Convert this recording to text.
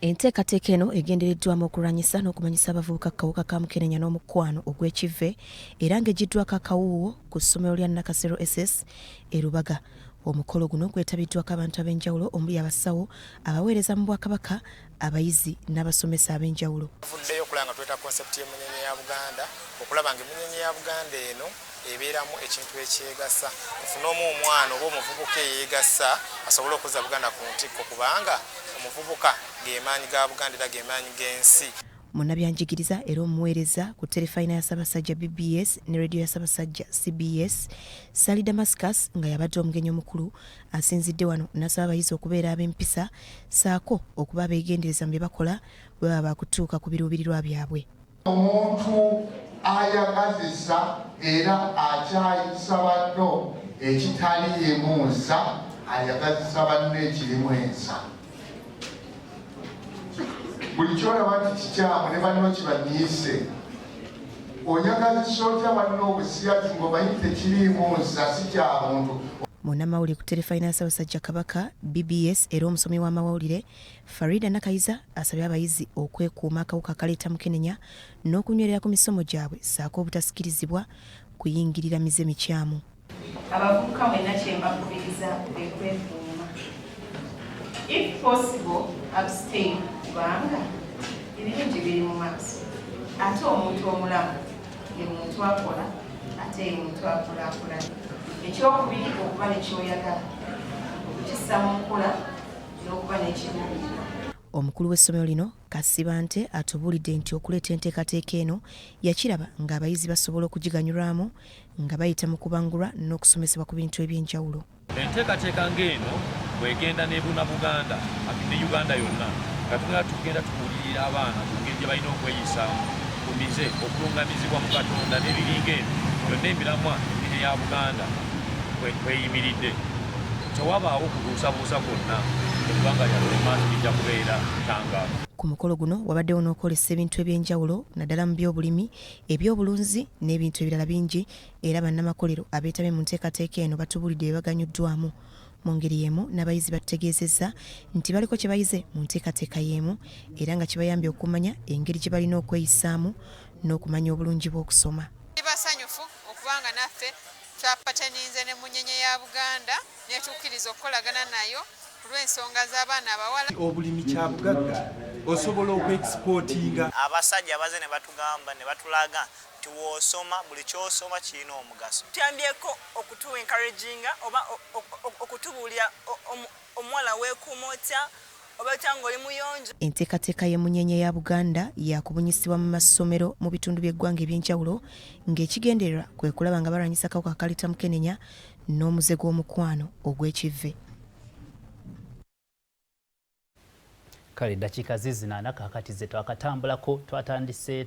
Enteekateeka eno egendereddwamu okulwanyisa n'okumanyisa abavubuka akawuka ka Mukenenya n'omukwano ogw'ekivve era ng'eggiddwako akawuuwo ku ssomero lya Nakasero SS e Lubaga. Omukolo guno gwetabiddwako abantu ab'enjawulo omuli abasawo, abaweereza mu Bwakabaka, abayizi n'abasomesa ab'enjawulo. Tuvuddeyo okulaba nga tweta konsepti y'emmunyenye ya Buganda, okulaba ng'emmunyenye ya Buganda eno ebeeramu ekintu ekyegasa. Tufuneemu omwana oba omuvubuka eyeegasa asobole okuzza Buganda ku ntikko kubanga omuvubuka g'emaanyi ga Buganda era g'emaanyi g'ensi. Munnabyanjigiriza era omuweereza ku terefayina ya Ssaabasajja BBS ne rediyo ya Ssaabasajja CBS, Sally Damascus nga yabadde omugenyi omukulu asinzidde wano n'asaba abayizi okubeera ab'empisa ssaako okuba abeegendereza mu bye bakola bwe baba bakutuuka ku biruubirirwa byabwe. Omuntu ayagazisa era akyayisa banno ekitali yemunsa ayagazisa banno ekirimu ensa. Buli kyolaba nti kikyamu ne banno kibanyiise oyagazisa otya banno obusiyazi ng'omanyi tekiriimu nsa si kya muntu. Munnamawulire ku terefayina ya Ssaabasajja Kabaka BBS era omusomi w'amawulire Farida Nakayiza asabye abayizi okwekuuma akawuka akaleeta Mukenenya n'okunywerera ku misomo gyabwe ssaako obutasikirizibwa kuyingirira mize mikyamu. Abavubuka mwenna kye mbakubiriza kwekuuma. If possible, abstain kubanga ebirungi biri mu maaso. Ate omuntu omulamu ye muntu akola ate ye muntu akulaakulana. Ekyokubiri okuba nekyoyagala okukissa mu nkola n'okuba n'ekiruubirirwa. Omukulu w'essomero lino Kasibante atubuulidde nti okuleeta enteekateeka eno yakiraba ng'abayizi basobola okugiganyulwamu nga bayita mu kubangulwa n'okusomesebwa ku bintu eby'enjawulo. Enteekateeka ng'eno bw'egenda n'ebuna Buganda ne Uganda yonna nga tugenda tubuulirira abaana ku ngeri gye balina okweyisaamu ku mize okulungamizibwa mu Katonda n'ebiringa eno byonna emiramwa emine ya Buganda kweyimiridde. Tewabaawo kubuusabuusa kwonna eggwanga lyaffe maaso lijja kubeera ttangaavu. Ku mukolo guno wabaddewo n'okwolesa ebintu eby'enjawulo naddala mu by'obulimi, eby'obulunzi n'ebintu ebirala bingi era bannamakolero abeetabye mu nteekateeka eno batubuulidde bye baganyuddwamu. Mu ngeri y'emu n'abayizi bategeezezza nti baliko kye bayize mu nteekateeka y'emu era nga kibayambye okumanya engeri gye balina okweyisaamu n'okumanya obulungi bw'okusoma. Basanyufu okubanga naffe twapateninze n'emmunyenye ya Buganda netukkiriza okukolagana nayo olw'ensonga z'abaana abawala. Obulimi kya bugagga osobola okwekispootinga. Abasajja baze ne batugamba ne batulaga nti woosoma buli kyosoma kirina omugaso. Tuyambyeko okutu encouraginga oba okutubuulira omuwala weekuuma otya oba otya ng'oli muyonjo. Enteekateeka y'emmunyenye ya Buganda yakubunyisibwa mu masomero mu bitundu by'eggwanga eby'enjawulo ng'ekigendererwa kwe kulaba nga balwanyisa akawuka akaleeta Mukenenya n'omuze gw'omukwano ogw'ekivve. Kale dakiika zizinaana kakati ze twakatambulako twatandise